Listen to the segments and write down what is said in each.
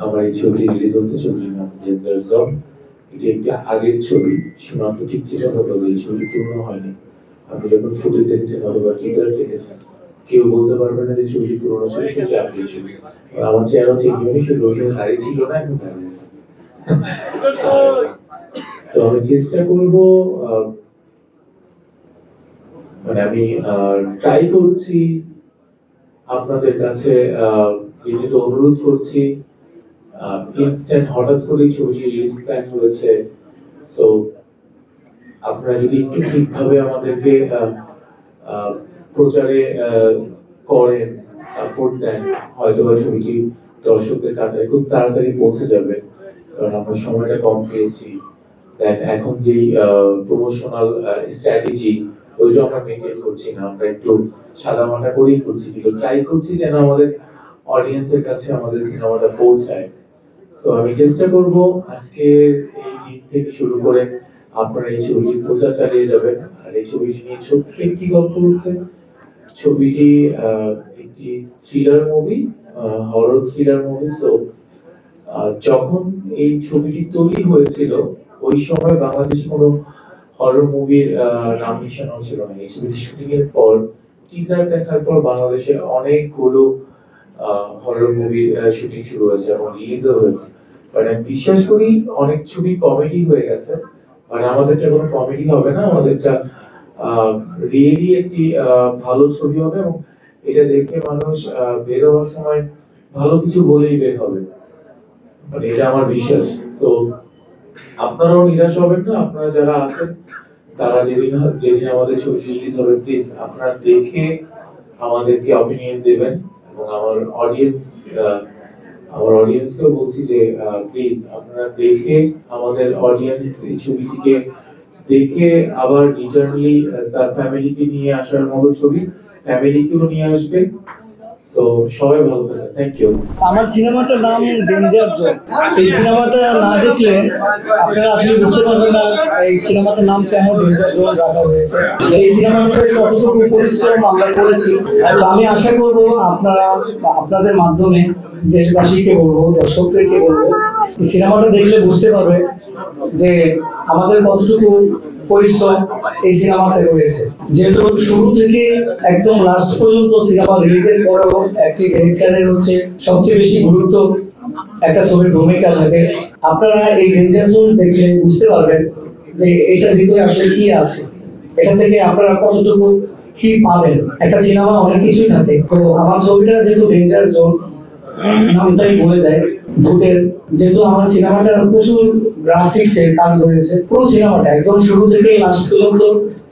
আমার এই ছবিটি রিলিজ হচ্ছে, ছবিটির নাম ডেঞ্জার জোন। এটি একটি আগের ছবি। সীমান্ত ঠিক যেটা হলো যে এই ছবিটি পূর্ণ হয়নি। আপনি যখন ফুটেজ দেখেছেন অথবা টিজার দেখেছেন, কেউ বলতে পারবে না যে ছবিটি পুরোনো ছবি, ছবিটি আপডেট ছবি। আমার চেহারাও চেঞ্জ হয়নি, শুধু ওই সময় দাঁড়িয়ে ছিল না, এখন দাঁড়িয়েছে। তো আমি চেষ্টা করবো, মানে আমি ট্রাই করছি, আপনাদের কাছে বিনীত অনুরোধ করছি, ইনস্ট্যান্ট হঠাৎ করেই ছবিটি রিলিজ প্ল্যান হয়েছে। সো আপনারা যদি একটু ঠিকভাবে আমাদেরকে প্রচারে করেন, সাপোর্ট দেন, হয়তো বা ছবিটি দর্শকদের কাছে খুব তাড়াতাড়ি পৌঁছে যাবে, কারণ আমরা সময়টা কম পেয়েছি। দেন এখন যে প্রমোশনাল স্ট্র্যাটেজি ওইটা আমরা মেনটেন করছি না, আমরা একটু সাদামাটা করেই করছি, কিন্তু ট্রাই করছি যেন আমাদের অডিয়েন্সের কাছে আমাদের সিনেমাটা পৌঁছায়। সো আমি চেষ্টা করব আজকে এই দিন থেকে শুরু করে আপনারা এই ছবিটির প্রচার চালিয়ে যাবেন। আর এই ছবিটি নিয়ে ছোট্ট একটি গল্প হচ্ছে, ছবিটি একটি thriller movie, horror thriller movie. So যখন এই ছবিটি তৈরি হয়েছিল ওই সময় বাংলাদেশে কোনো হরর মুভির নাম নিশানাও ছিল না। এই ছবিটি শুটিং এর পর, টিজার দেখার পর বাংলাদেশে অনেকগুলো হরর মুভির শুটিং শুরু হয়েছে এবং রিলিজও হয়েছে। মানে বিশ্বাস করি অনেক ছবি কমেডি হয়ে গেছে, মানে আমাদেরটা কোনো কমেডি হবে না, আমাদেরটা রিয়েলি একটি ভালো ছবি হবে এবং এটা দেখে মানুষ বের হওয়ার সময় ভালো কিছু বলেই বের হবে, মানে এটা আমার বিশ্বাস। সো আপনারাও নিরাশ হবেন না, আপনারা যারা আছেন তারা যেদিন যেদিন আমাদের ছবি রিলিজ হবে, প্লিজ আপনারা দেখে আমাদেরকে অপিনিয়ন দেবেন। এবং আমার অডিয়েন্সকেও বলছি যে প্লিজ আপনারা দেখে আমাদের অডিয়েন্স এই ছবিটিকে দেখে আবার রিটার্নলি তার ফ্যামিলিকে নিয়ে আসার মতো ছবি, ফ্যামিলিকেও নিয়ে আসবে। তো সবাই ভালো থাকবেন, থ্যাংক ইউ। আমার সিনেমাটার নাম ডেঞ্জার জোন। এই সিনেমাটা না দেখলে আপনারা আসলে বুঝতে পারবেন না এই সিনেমাটার নাম কেন ডেঞ্জার জোন রাখা হয়েছে। এই সিনেমাটাতে কতটুকু পরিশ্রম আমরা করেছি, আমি আশা করব আপনারা আপনাদের মাধ্যমে দেশবাসীকে বলবো, দর্শকদেরকে বলবো, এই সিনেমাটা দেখলে বুঝতে পারবে যে আমাদের কতটুকু পরিশ্রম এই সিনেমাতে রয়েছে। যেহেতু শুরু থেকে একদম লাস্ট পর্যন্ত সিনেমা রিলিজের পরেও একটি ডিরেক্টরের হচ্ছে সবচেয়ে বেশি গুরুত্ব একটা ছবির ভূমিকা থাকে। আপনারা এই ডেঞ্জার জোন দেখলে বুঝতে পারবেন যে এটার ভিতরে আসলে কি আছে, এটা থেকে আপনারা কতটুকু কি পাবেন। একটা সিনেমা অনেক কিছুই থাকে, তো আমার ছবিটা যেহেতু ডেঞ্জার জোন নামটাই বলে দেয় ভূতের, যেহেতু আমার সিনেমাটা প্রচুর গ্রাফিক্স এর কাজ রয়েছে, পুরো সিনেমাটা একদম শুরু থেকে লাস্ট পর্যন্ত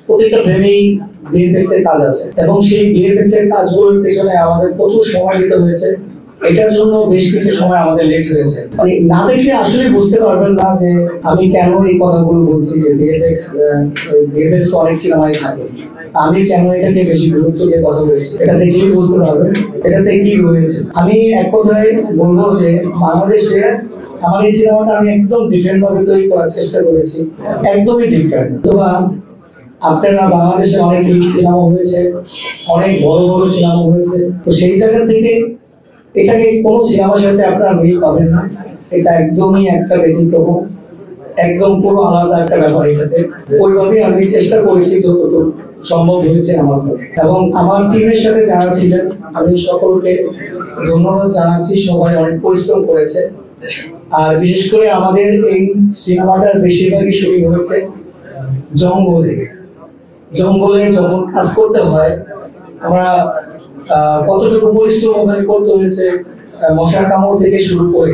প্রত্যেকটা ফ্রেমেই ভিএফএক্স এর কাজ আছে এবং সেই ভিএফএক্স এর কাজগুলোর পেছনে আমাদের প্রচুর সময় দিতে হয়েছে। এটার জন্য বেশ কিছু সময় আমাদের লেট হয়েছে, মানে না দেখলে আসলে বুঝতে পারবেন না যে আমি কেন এই কথাগুলো বলছি যে ভিএফএক্স অনেক সিনেমায় থাকে, আমি কেন এটাকে বেশি গুরুত্ব দিয়ে কথা বলছি, এটা দেখলেই বুঝতে পারবেন এটাতে কি রয়েছে। আমি এক কথায় বলবো যে বাংলাদেশে আমার এই সিনেমাটা আমি একদম ডিফারেন্ট ভাবে তৈরি করার চেষ্টা করেছি, একদমই ডিফারেন্ট। তো আপনারা বাংলাদেশে অনেক হিট সিনেমা হয়েছে, অনেক বড় বড় সিনেমা হয়েছে, তো সেই জায়গা থেকে এটাকে কোনো সিনেমার সাথে আপনারা মিল পাবেন না। এটা একদমই একটা ব্যতিক্রম, একদম পুরো আলাদা একটা ব্যাপার। এটাতে ওইভাবে আমি চেষ্টা করেছি যতটুকু সম্ভব হয়েছে আমার, এবং আমার টিমের সাথে যারা ছিলেন আমি সকলকে ধন্যবাদ জানাচ্ছি, সবাই অনেক পরিশ্রম করেছে। আর বিশেষ করে আমাদের এই সিনেমাটার বেশিরভাগই শুটিং হয়েছে জঙ্গলে। জঙ্গলে যখন কাজ করতে হয় আমরা কতটুকু পরিশ্রম ওখানে করতে হয়েছে, মশার কামড় থেকে শুরু করে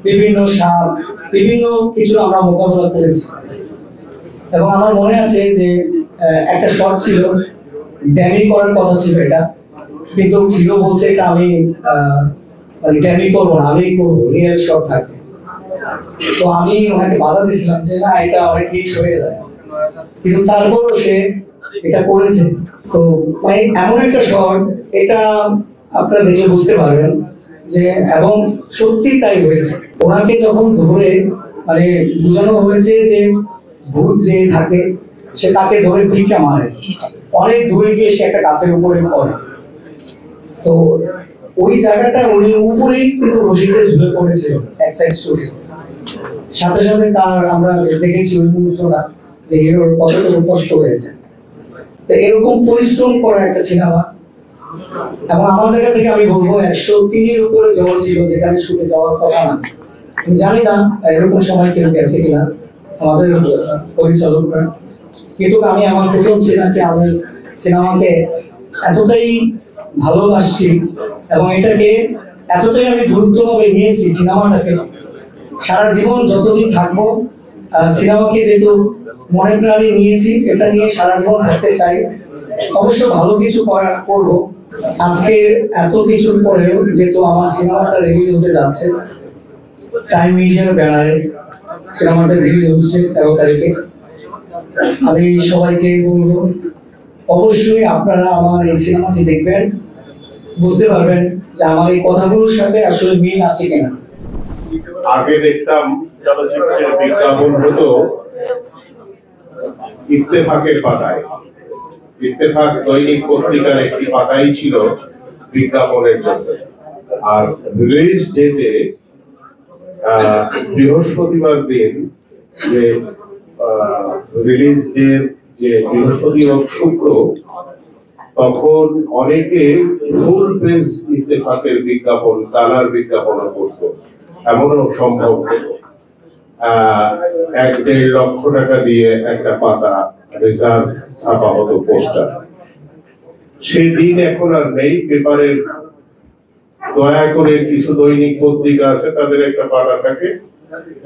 বিভিন্ন সাপ, বিভিন্ন কিছু আমরা মোকাবেলা করেছি। এবং আমার মনে আছে যে একটা শট ছিল, ড্যামি করার কথা ছিল এটা, কিন্তু হিরো বলছে এটা আমি ড্যামি করবো না, আমি করবো, রিয়েল শট থাকবে। তো আমি ওনাকে বাধা দিয়েছিলাম যে না, এটা অনেক হিট হয়ে যায়, কিন্তু তারপরও সে এটা করেছে। তো মানে এমন একটা শট, এটা আপনারা দেখলে বুঝতে পারবেন যে, এবং সত্যি তাই হয়েছে। ওনাকে যখন ধরে মানে বোঝানো হয়েছে যে ভূত যে থাকে সে তাকে ধরে ভিক্ষা মারে, অনেক দূরে গিয়ে সে একটা গাছের উপরে পড়ে। তো ওই জায়গাটা উনি উপরেই কিন্তু রশিদে ঝুলে পড়েছিল এক সাইড শুয়ে। সাথে সাথে তার আমরা দেখেছি ওই মুহূর্তটা যে হিরোর কতটুকু কষ্ট হয়েছে। তো এরকম পরিশ্রম করা একটা সিনেমা, এবং আমার জায়গা থেকে আমি বলবো 103-এর উপরে জ্বর ছিল যেখানে শুটে যাওয়ার কথা না। আমি জানি না এরকম সময় কেউ গেছে কিনা আমাদের পরিচালকরা, কিন্তু আমি আমার প্রথম সিনেমাকে এতটাই ভালোবাসছি এবং এটাকে এতটাই আমি গুরুত্বভাবে নিয়েছি সিনেমাটাকে, সারা জীবন যতদিন থাকবো সিনেমাকে যেহেতু মনে প্রাণে নিয়েছি, এটা নিয়ে সারা জীবন থাকতে চাই। অবশ্য ভালো কিছু করবো। আজকে এত কিছুর পরেও যেহেতু আমার সিনেমাটা রিলিজ হতে যাচ্ছে, টাইম মিডিয়ার ব্যানারে সিনেমাটা রিলিজ হচ্ছে 13 তারিখে, আমি সবাইকে বলবো অবশ্যই আপনারা আমার এই সিনেমাটি দেখবেন, বুঝতে পারবেন যে আমার এই কথাগুলোর সাথে আসলে মিল আছে কিনা। আগে দেখতাম চলচ্চিত্রের বিজ্ঞাপন হতো ইত্তেফাকের পাতায়। ইত্তেফাক দৈনিক পত্রিকার একটি পাতাই ছিল বিজ্ঞাপনের জন্য। আর রিলিজ ডেতে বৃহস্পতিবার দিন যে রিলিজ ডে যে বৃহস্পতি ও শুক্র, তখন অনেকে ফুল পেজ ইত্তেফাকের বিজ্ঞাপন, কালার বিজ্ঞাপন করতো। এমনও সম্ভব হতো 1-1.5 লক্ষ টাকা দিয়ে একটা পাতা রিজার্ভ ছাপা হতো, পোস্টার। সেই দিন এখন আর নেই। পেপারের দয়া করে কিছু দৈনিক পত্রিকা আছে, তাদের একটা পাতা থাকে,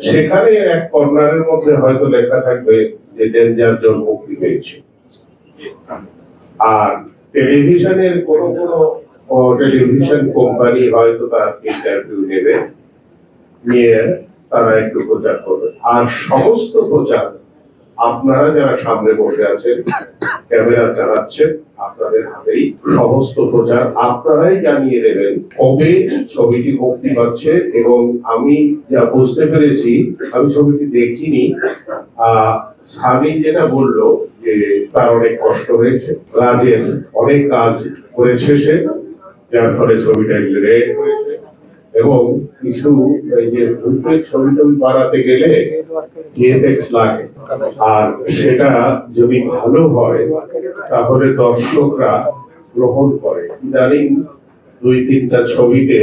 সেখানে এক কর্নারের মধ্যে হয়তো লেখা থাকবে যে ডেঞ্জার জোন মুক্তি পেয়েছে। আর টেলিভিশনের কোনো টেলিভিশন কোম্পানি হয়তো তার ইন্টারভিউ নেবে, নিয়ে তারা একটু প্রচার করবে। আর সমস্ত প্রচার আপনারা যারা সামনে বসে আছেন, ক্যামেরা চালাচ্ছেন, আপনাদের হাতেই সমস্ত প্রচার আপনারাই জানিয়ে দেবেন কবে ছবিটি মুক্তি পাচ্ছে। এবং আমি যা বুঝতে পেরেছি, আমি ছবিটি দেখিনি, সানি যেটা বললো যে তার অনেক কষ্ট হয়েছে, কাজের অনেক কাজ করেছে সে, যার ফলে ছবিটা রেড হয়েছে। এবং কিছু এই যে ছবি টবি বানাতে গেলে ভিএফএক্স লাগে, আর সেটা যদি ভালো হয় তাহলে দর্শকরা গ্রহণ করে। ইদানিং 2-3টা ছবিতে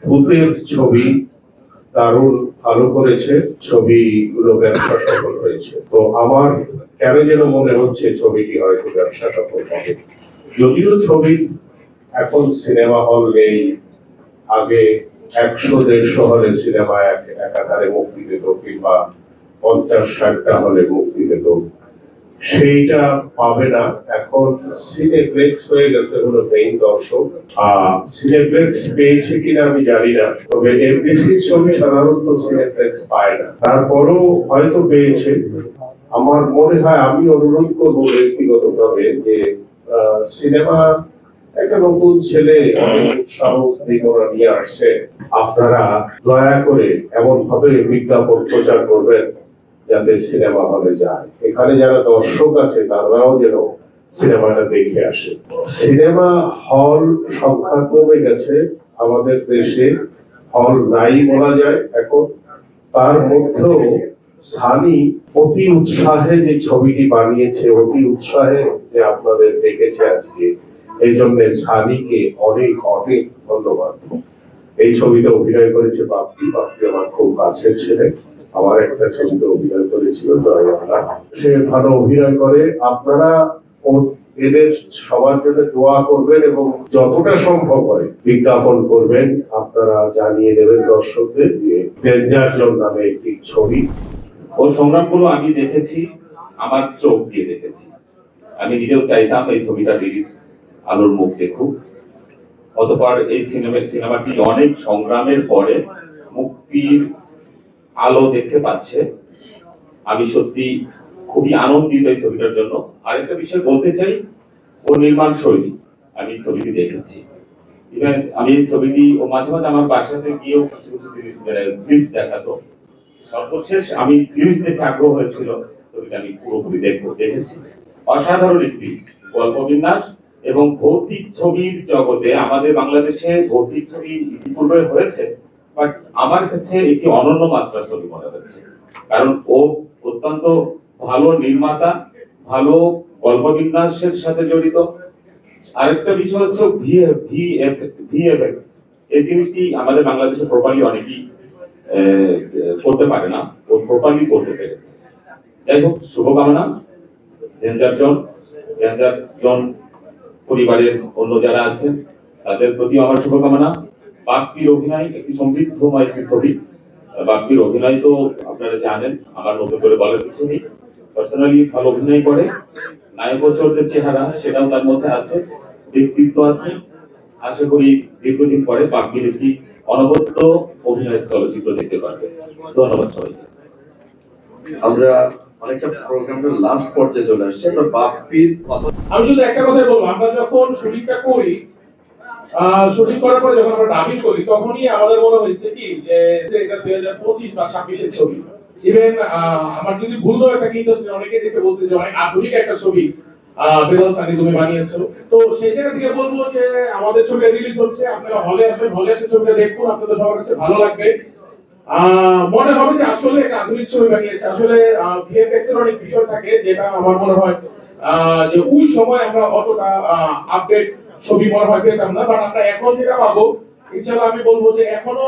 ভূতের ছবি দারুণ ভালো করেছে, ছবিগুলো ব্যবসা সফল হয়েছে। তো আমার কেন যেন মনে হচ্ছে ছবিটি হয়তো ব্যবসা সফল হবে। যদিও ছবি এখন সিনেমা হল নেই, আগে 100-150 হলে সিনেমা একাধারে মুক্তি পেত, কিংবা 50-60টা হলে মুক্তি পেত, সেইটা পাবে না। এখন সিনেপ্লেক্স হয়ে গেছে হলো মেইন দর্শক। সিনেপ্লেক্স পেয়েছে কিনা আমি জানি না, তবে এফডিসির ছবি সাধারণত সিনেপ্লেক্স পায় না, তারপরও হয়তো পেয়েছে। আমার মনে হয়, আমি অনুরোধ করবো ব্যক্তিগতভাবে যে সিনেমা একটা নতুন ছেলে উৎসাহ নিয়ে আসছে, আপনারা দয়া করে এমন ভাবে বিজ্ঞাপন প্রচার করবেন যাতে সিনেমা হলে যায়। এখানে যারা দর্শক আছে তারাও যেন সিনেমাটা দেখে আসে। সিনেমা হল সংখ্যা কমে গেছে আমাদের দেশে, হল নাই বলা যায় এখন। তার মধ্যেও সানি অতি উৎসাহে যে ছবিটি বানিয়েছে, অতি উৎসাহে যে আপনাদের দেখেছে আজকে, এই জন্য সানিকে অনেক অনেক ধন্যবাদ। এই ছবিতে অভিনয় করেছে বাপ্পি। বাপ্পি আমার খুব কাছের ছেলে, আমার একটা ছবিতে অভিনয় করেছিল, জয় বাংলা। সে ভালো অভিনয় করে। আপনারা এদের সবার জন্য দোয়া করবেন এবং যতটা সম্ভব হয় বিজ্ঞাপন করবেন। আপনারা জানিয়ে দেবেন দর্শকদের যে ডেঞ্জার জোন নামে একটি ছবি। ওর সংগ্রামগুলো আমি দেখেছি, আমার চোখ দিয়ে দেখেছি। আমি নিজেও চাইতাম এই ছবিটা রিলিজ আলোর মুখ দেখুক। অতঃপর এই সিনেমাটি অনেক সংগ্রামের পরে মুক্তির আলো দেখতে পাচ্ছে। আমি সত্যি খুবই আনন্দিত এই ছবিটার জন্য। আরেকটা বিষয় বলতে চাই, ওর নির্মাণ শৈলী আমি ছবিটি দেখেছি। ইভেন আমি এই ছবিটি ও মাঝে মাঝে আমার বাসাতে গিয়েও কিছু কিছু জিনিস ক্লিপস দেখাতো। সর্বশেষ আমি ক্লিপস দেখে আগ্রহ হয়েছিল, ছবিটা আমি পুরোপুরি দেখেছি। অসাধারণ একটি গল্প বিন্যাস এবং ভৌতিক ছবির জগতে আমাদের বাংলাদেশে ভৌতিক ছবি ইতিপূর্বে হয়েছে, বাট আমার কাছে একটি অনন্য মাত্রার ছবি মনে হচ্ছে, কারণ ও অত্যন্ত ভালো নির্মাতা, ভালো গল্প বিন্যাসের সাথে জড়িত। আরেকটা বিষয় হচ্ছে ভিএফএক্স, এই জিনিসটি আমাদের বাংলাদেশে প্রপারলি অনেকেই করতে পারে না, ও প্রপারলি করতে পেরেছে। যাই হোক, শুভকামনা। ডেঞ্জার জোন পরিবারের অন্য যারা আছেন তাদের প্রতি আমার শুভকামনা। বাপ্পির অভিনয় একটি সমৃদ্ধময় একটি ছবি। বাপ্পির অভিনয় তো আপনারা জানেন, আমার নতুন করে বলার কিছু নেই। পার্সোনালি ভালো অভিনয় করে, নায়কচর্যের চেহারা সেটাও তার মধ্যে আছে, ব্যক্তিত্ব আছে। আশা করি দীর্ঘদিন পরে বাপ্পির একটি অনবদ্য অভিনয়ের চলচ্চিত্র দেখতে পারবে। ধন্যবাদ সবাইকে। আমরা অনেকটা প্রোগ্রামের লাস্ট পর্যায়ে চলে আসছি। আমরা বাপ্পির আমি শুধু একটা কথাই বলবো, আমরা যখন শুটিংটা করি, শুটিং করার পরে যখন আমরা ডাবিং করি, তখনই আমাদের মনে হয়েছে কি যে এটা 2025 বা 26-এর ছবি। ইভেন আমার যদি ভুল হয়ে থাকে, ইন্ডাস্ট্রি অনেকে দেখে বলছে যে অনেক আধুনিক একটা ছবি বেলাল সানি তুমি বানিয়েছো। তো সেই জায়গা থেকে বলবো যে আমাদের ছবিটা রিলিজ হচ্ছে, আপনারা হলে আসেন, হলে এসে ছবিটা দেখুন, আপনাদের সবার কাছে ভালো লাগবে। মনে হবে যে আসলে একটা আধুনিক ছবি বানিয়েছে। আসলে ভিএফএক্স এর অনেক বিষয় থাকে যেটা আমার মনে হয় যে ওই সময় আমরা অতটা আপডেট ছবি মনে হয় পেতাম না, বাট আমরা এখন যেটা পাবো, ইনশাআল্লাহ আমি বলবো যে এখনো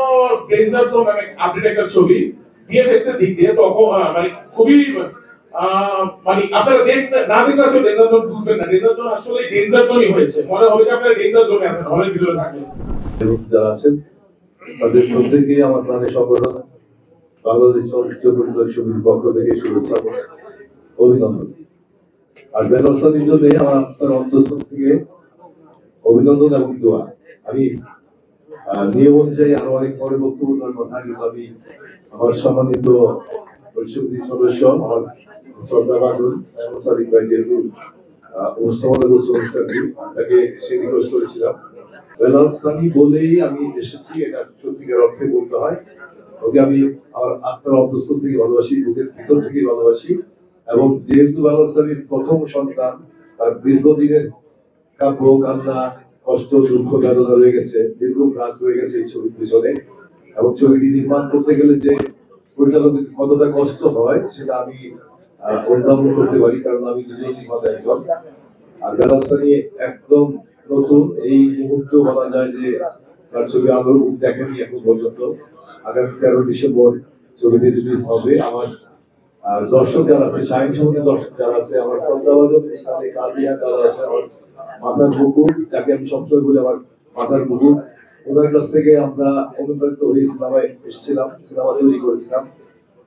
ডেঞ্জার জোন মানে আপডেট একটা ছবি ভিএফএক্স এর দিক দিয়ে। তখন মানে খুবই মানে আপনারা না দেখলে আসলে ডেঞ্জার জোন বুঝবেন না। ডেঞ্জার জোন আসলে ডেঞ্জার জোনই হয়েছে, মনে হবে যে আপনারা ডেঞ্জার জোনে আছেন হলের ভিতরে থাকলে। যারা আছেন তাদের প্রত্যেকেই আমার প্রাণের সংগঠন বাংলাদেশ চলচ্চিত্র পরিচালক সমিতির পক্ষ থেকে শুভেচ্ছা অভিনন্দন। আর বেলাল সানির জন্য আমার আপনার অন্তঃস্থল থেকে অভিনন্দন এবং দোয়া। আমি নিয়ম অনুযায়ী আরো অনেক পরে বক্তব্য দেওয়ার কথা, কিন্তু আমি আমার সম্মানিত পরিষদের সদস্য আমার শ্রদ্ধা বাদুল সাদিক ভাই যেহেতু উপস্থাপনা করছে অনুষ্ঠানটি, তাকে সে রিকোয়েস্ট করেছিলাম। বেলাল সানি বলেই আমি এসেছি, এটা সত্যিকার অর্থে বলতে হয়। ওকে আমি আমার আত্মার অন্তঃস্থল থেকে ভালোবাসি, বুকের ভিতর থেকে ভালোবাসি। এবং যেহেতু বেলাল সানির প্রথম সন্তান, তার দীর্ঘদিনের কাব্য কান্না কষ্ট দুঃখ বেদনা রয়ে গেছে, দীর্ঘ রাত রয়ে গেছে এই ছবির পিছনে। এবং ছবিটি নির্মাণ করতে গেলে যে পরিচালকের কতটা কষ্ট হয় সেটা আমি অনুধাবন করতে পারি, কারণ আমি নিজেই নির্মাতা একজন। আর বেলাল সানি একদম নতুন, এই মুহূর্তে বলা যায় যে তার ছবি আলোর মুখ দেখেনি এখন পর্যন্ত। আগামী 13 ডিসেম্বর ছবিটি রিলিজ হবে। আমার দর্শক যারা আছে, শাহিন সমিতির দর্শক যারা আছে, আমার শ্রদ্ধাভাজন এখানে কাজিয়া যারা আছে, আমার মাথার বুকুর, যাকে আমি সবসময় বলি আমার মাথার বুকুর, ওনার কাছ থেকে আমরা অনুপ্রাণিত হয়ে সিনেমায় এসেছিলাম, সিনেমা তৈরি করেছিলাম।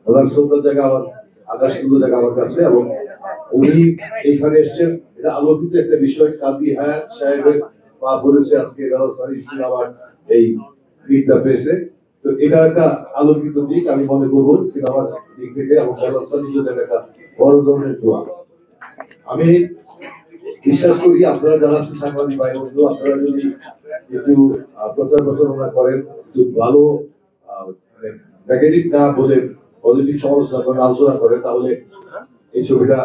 ওনার শ্রদ্ধার জায়গা আমার আকাশকুন্দ জায়গা আমার কাছে, এবং উনি এখানে এসছেন, এটা আলোকিত একটা বিষয়। কাজী হায়াত সাহেবের পা পড়েছে আজকে বেলাল সানির সিনেমার এই দিকটা পেয়েছে। তো এটা একটা আলোকিত দিক আমি মনে করবো সিনেমার দিক থেকে, এবং বেলাল সানির জন্য একটা বড় ধরনের দোয়া। আমি বিশ্বাস করি আপনারা যারা আছেন সাংবাদিক ভাই বন্ধু, আপনারা যদি একটু প্রচার প্রচারণা করেন, একটু ভালো নেগেটিভ না বলে পজিটিভ সমালোচনা করেন, আলোচনা করেন, তাহলে এই ছবিটা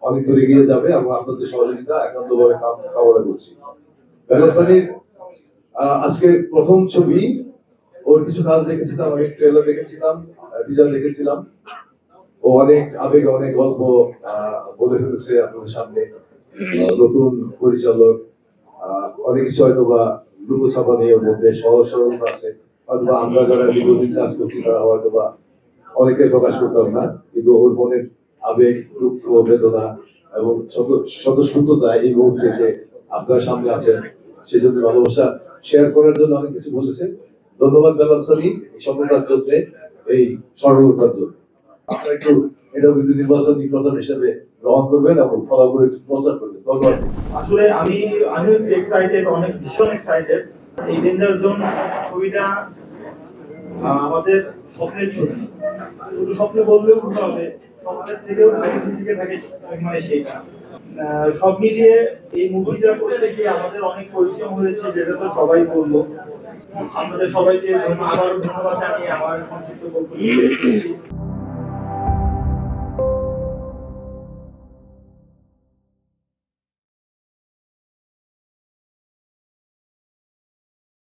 অনেক দূর এগিয়ে যাবে। এবং আপনাদের সহযোগিতা একান্তভাবে কামনা করছি। বেলাল সানির আজকে প্রথম ছবি, ওর কিছু কাজ দেখেছিলাম, আমি ট্রেলার দেখেছিলাম, টিজার দেখেছিলাম। ও অনেক আবেগে অনেক গল্প বলে ফেলেছে আপনাদের সামনে। নতুন পরিচালক, অনেক কিছু হয়তো বা লুকোছাপা নেই ওর মধ্যে, সহজ সরলতা আছে। হয়তো আমরা যারা দীর্ঘদিন কাজ করছি তারা হয়তো বা অনেকে প্রকাশ করতাম না, কিন্তু ওর মনের আবেগ দুঃখ বেদনা এবং স্বতঃস্ফূর্ততা এই মুহূর্তে যে আপনার সামনে আছেন, সেজন্য ভালোবাসা শেয়ার করার জন্য অনেক কিছু বলেছে। ধন্যবাদ বেলাল সানি এই সফলতার জন্য, এই সরলতার জন্য। আপনারা একটু এটা কিন্তু নির্বাচনী প্রচার হিসেবে গ্রহণ করবেন এবং ফলো করে প্রচার করবেন। ধন্যবাদ। আসলে আমিও একটু এক্সাইটেড, অনেক ভীষণ এক্সাইটেড। এই ডেঞ্জার জোন ছবিটা আমাদের স্বপ্নের ছবি, শুধু স্বপ্ন বললেও ভুল হবে, স্বপ্নের থেকেও থেকে থাকে মানে সেইটা। সব মিলিয়ে এই মুভিটা করতে গিয়ে আমাদের অনেক পরিশ্রম হয়েছে, যেটা তো সবাই বললো। আপনাদের সবাইকে আবারও ধন্যবাদ জানিয়ে আমার সংক্ষিপ্ত বক্তব্য